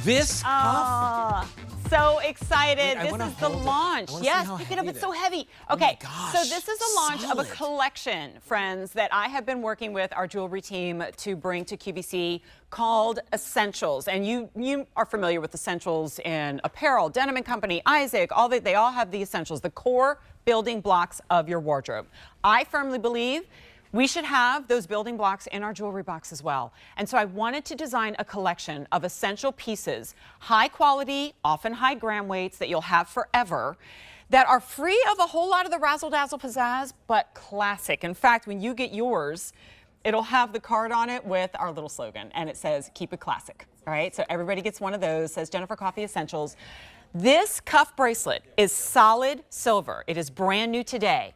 This cuff? So excited. Wait, this is the launch. Yes, pick it up. It's so heavy. Okay, so this is the launch of a collection, friends, that I have been working with our jewelry team to bring to QVC called Essentials. And you are familiar with Essentials in apparel, Denim & Company, Isaac, they all have the essentials, the core building blocks of your wardrobe. I firmly believe we should have those building blocks in our jewelry box as well. And so I wanted to design a collection of essential pieces, high quality, often high gram weights that you'll have forever, that are free of a whole lot of the razzle dazzle pizzazz, but classic. In fact, when you get yours, it'll have the card on it with our little slogan, and it says, keep it classic. All right, so everybody gets one of those, says Jennifer Coffey Essentials. This cuff bracelet is solid silver. It is brand new today.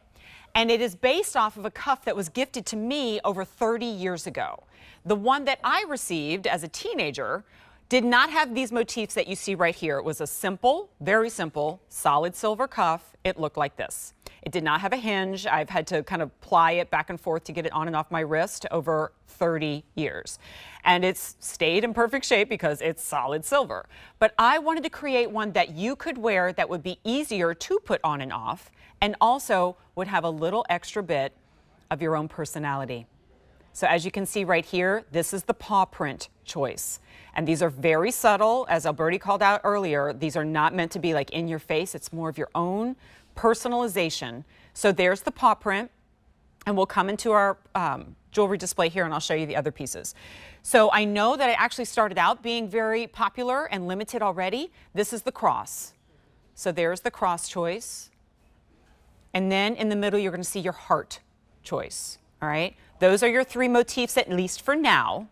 And it is based off of a cuff that was gifted to me over 30 years ago. The one that I received as a teenager did not have these motifs that you see right here. It was a simple, very simple, solid silver cuff. It looked like this. It did not have a hinge. I've had to kind of ply it back and forth to get it on and off my wrist over 30 years. And it's stayed in perfect shape because it's solid silver. But I wanted to create one that you could wear that would be easier to put on and off, and also would have a little extra bit of your own personality. So as you can see right here, this is the paw print choice. And these are very subtle, as Alberti called out earlier. These are not meant to be like in your face. It's more of your own personalization. So there's the paw print, and we'll come into our jewelry display here, and I'll show you the other pieces. So I know that it actually started out being very popular and limited already. This is the cross. So there's the cross choice. And then in the middle, you're going to see your heart choice. All right. Those are your three motifs, at least for now.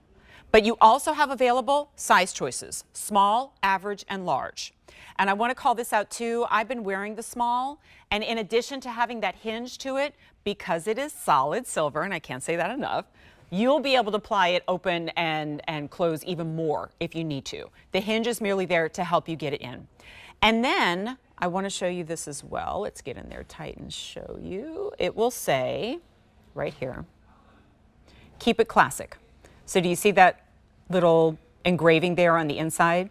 But you also have available size choices, small, average, and large. And I want to call this out too. I've been wearing the small. And in addition to having that hinge to it, because it is solid silver, and I can't say that enough, you'll be able to ply it open and close even more if you need to. The hinge is merely there to help you get it in. And then I want to show you this as well. Let's get in there tight and show you. It will say right here, keep it classic. So do you see that little engraving there on the inside?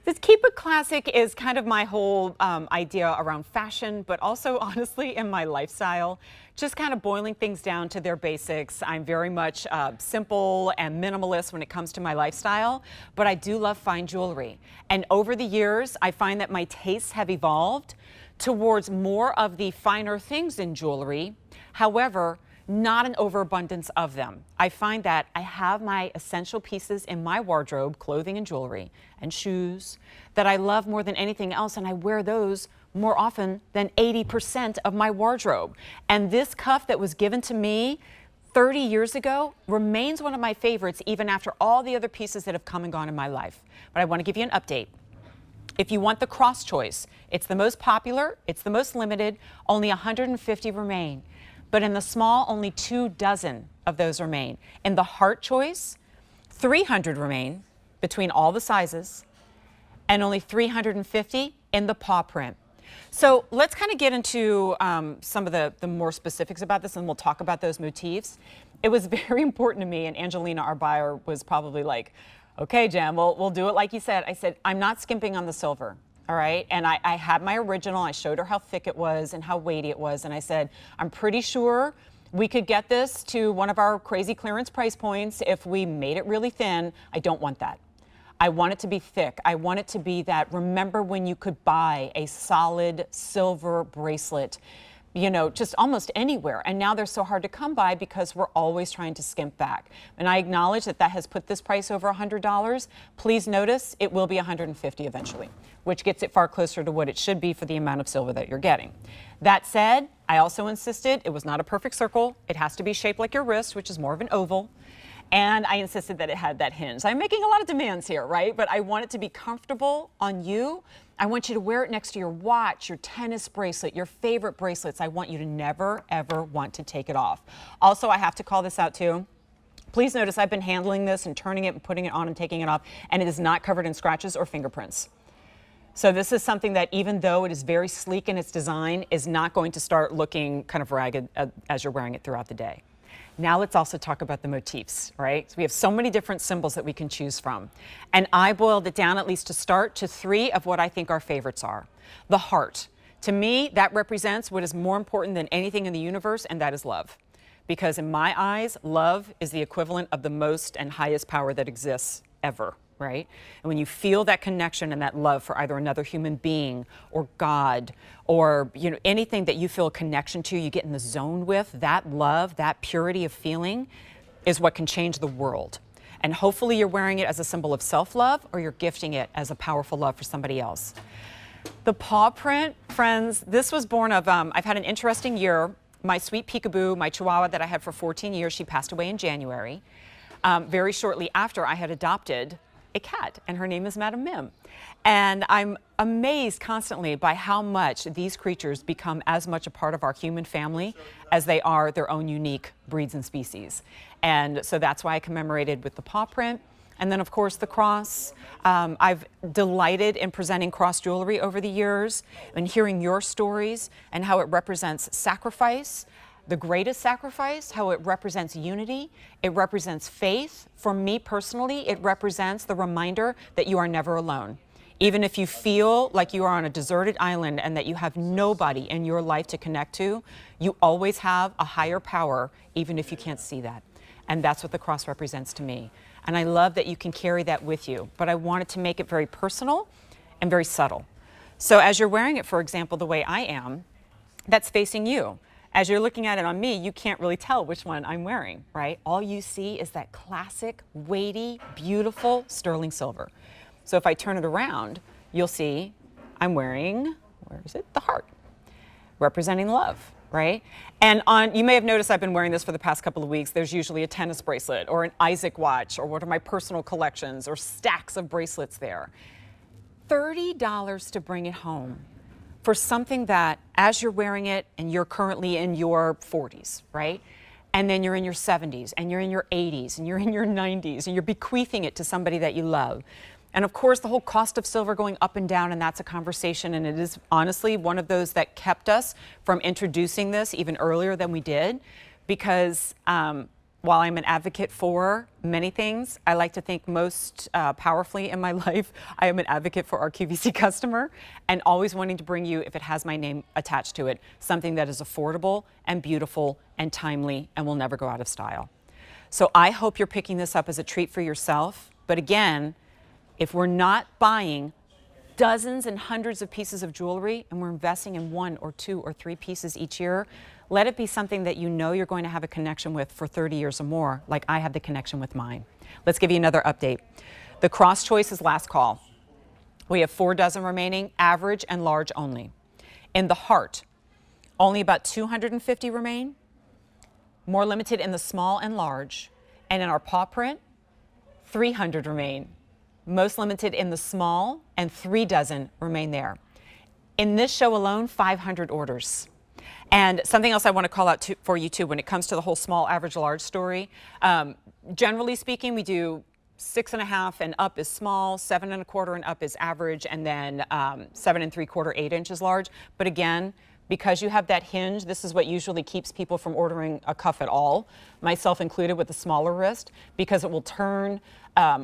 This keep it classic is kind of my whole idea around fashion, but also honestly in my lifestyle, just kind of boiling things down to their basics. I'm very much simple and minimalist when it comes to my lifestyle, but I do love fine jewelry. And over the years, I find that my tastes have evolved towards more of the finer things in jewelry. However, not an overabundance of them. I find that I have my essential pieces in my wardrobe, clothing and jewelry and shoes, that I love more than anything else, and I wear those more often than 80% of my wardrobe. And this cuff that was given to me 30 years ago remains one of my favorites even after all the other pieces that have come and gone in my life. But I want to give you an update. If you want the cross choice, it's the most popular, it's the most limited, only 150 remain. But in the small, only 24 of those remain. In the heart choice, 300 remain between all the sizes, and only 350 in the paw print. So let's kind of get into some of the more specifics about this, and we'll talk about those motifs. It was very important to me, and Angelina, our buyer, was probably like, okay, Jen, we'll do it like you said. I said, I'm not skimping on the silver. All right, and I had my original. I showed her how thick it was and how weighty it was, and I said, I'm pretty sure we could get this to one of our crazy clearance price points if we made it really thin. I don't want that. I want it to be thick. I want it to be that, remember when you could buy a solid silver bracelet, you know, just almost anywhere. And now they're so hard to come by because we're always trying to skimp back. And I acknowledge that that has put this price over $100. Please notice it will be $150 eventually, which gets it far closer to what it should be for the amount of silver that you're getting. That said, I also insisted it was not a perfect circle. It has to be shaped like your wrist, which is more of an oval. And I insisted that it had that hinge. I'm making a lot of demands here, right? But I want it to be comfortable on you. I want you to wear it next to your watch, your tennis bracelet, your favorite bracelets. I want you to never, ever want to take it off. Also, I have to call this out too. Please notice I've been handling this and turning it and putting it on and taking it off, and it is not covered in scratches or fingerprints. So this is something that, even though it is very sleek in its design, is not going to start looking kind of ragged as you're wearing it throughout the day. Now let's also talk about the motifs, right? So we have so many different symbols that we can choose from. And I boiled it down, at least to start, to 3 of what I think our favorites are. The heart. To me, that represents what is more important than anything in the universe, and that is love. Because in my eyes, love is the equivalent of the most and highest power that exists ever, right? And when you feel that connection and that love for either another human being or God or anything that you feel a connection to, you get in the zone with, that love, that purity of feeling is what can change the world. And hopefully you're wearing it as a symbol of self-love, or you're gifting it as a powerful love for somebody else. The paw print, friends, this was born of, I've had an interesting year. My sweet peekaboo, my chihuahua that I had for 14 years, she passed away in January. Very shortly after, I had adopted a cat, and her name is Madame Mim. And I'm amazed constantly by how much these creatures become as much a part of our human family as they are their own unique breeds and species. And so that's why I commemorated with the paw print. And then, of course, the cross. I've delighted in presenting cross jewelry over the years and hearing your stories and how it represents sacrifice, the greatest sacrifice, how it represents unity, it represents faith. For me personally, it represents the reminder that you are never alone. Even if you feel like you are on a deserted island and that you have nobody in your life to connect to, you always have a higher power, even if you can't see that. And that's what the cross represents to me. And I love that you can carry that with you, but I wanted to make it very personal and very subtle. So as you're wearing it, for example, the way I am, that's facing you. As you're looking at it on me, you can't really tell which one I'm wearing, right? All you see is that classic, weighty, beautiful sterling silver. So if I turn it around, you'll see I'm wearing, where is it? The heart, representing love. Right? And you may have noticed I've been wearing this for the past couple of weeks. There's usually a tennis bracelet or an Isaac watch or one of my personal collections or stacks of bracelets there. $30 to bring it home for something that, as you're wearing it and you're currently in your 40s, right? And then you're in your 70s and you're in your 80s and you're in your 90s and you're bequeathing it to somebody that you love. And of course, the whole cost of silver going up and down, and that's a conversation, and it is honestly one of those that kept us from introducing this even earlier than we did, because while I'm an advocate for many things, I like to think most powerfully in my life, I am an advocate for our QVC customer, and always wanting to bring you, if it has my name attached to it, something that is affordable and beautiful and timely and will never go out of style. So I hope you're picking this up as a treat for yourself, but again, if we're not buying dozens and hundreds of pieces of jewelry and we're investing in 1 or 2 or 3 pieces each year, let it be something that you know you're going to have a connection with for 30 years or more, like I have the connection with mine. Let's give you another update. The cross choice is last call. We have 4 dozen remaining, average and large only. In the heart, only about 250 remain, more limited in the small and large. And in our paw print, 300 remain. Most limited in the small, and 3 dozen remain there. In this show alone, 500 orders. And something else I want to call out for you too, when it comes to the whole small, average, large story, generally speaking, we do 6.5 and up is small, 7.25 and up is average, and then 7 3/4, 8 inches large. But again, because you have that hinge, this is what usually keeps people from ordering a cuff at all, myself included with the smaller wrist, because it will turn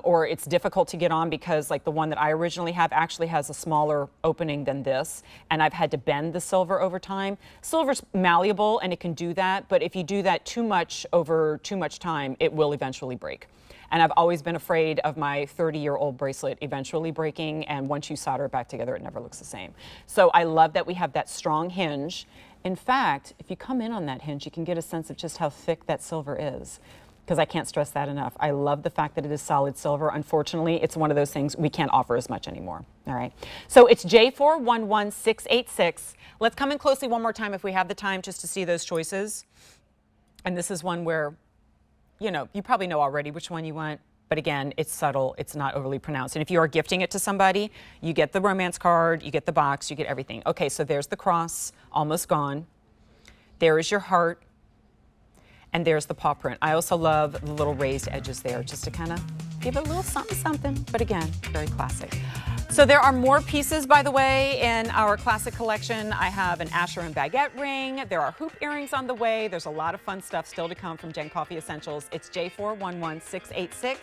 or it's difficult to get on, because like the one that I originally have actually has a smaller opening than this, and I've had to bend the silver over time. Silver's malleable and it can do that, but if you do that too much over too much time, it will eventually break. And I've always been afraid of my 30-year-old bracelet eventually breaking, and once you solder it back together, it never looks the same. So I love that we have that strong hinge. In fact, if you come in on that hinge, you can get a sense of just how thick that silver is, because I can't stress that enough. I love the fact that it is solid silver. Unfortunately, it's one of those things we can't offer as much anymore. All right. So it's J411686. Let's come in closely one more time if we have the time, just to see those choices. And this is one where, you know, you probably know already which one you want, but again, it's subtle, it's not overly pronounced. And if you are gifting it to somebody, you get the romance card, you get the box, you get everything. Okay, so there's the cross, almost gone. There is your heart. And there's the paw print. I also love the little raised edges there, just to kind of give it a little something, but again, very classic. So there are more pieces, by the way, in our classic collection. I have an Asher and Baguette ring. There are hoop earrings on the way. There's a lot of fun stuff still to come from Jen Coffey Essentials. It's J411686.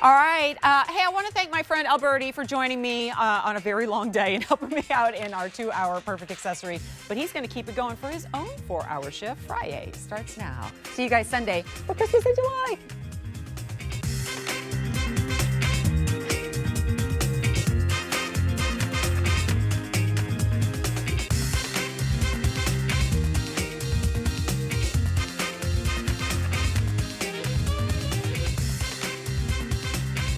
All right. Hey, I want to thank my friend Alberti for joining me on a very long day and helping me out in our 2-hour perfect accessory. But he's going to keep it going for his own 4-hour shift. Friday starts now. See you guys Sunday for Christmas in July.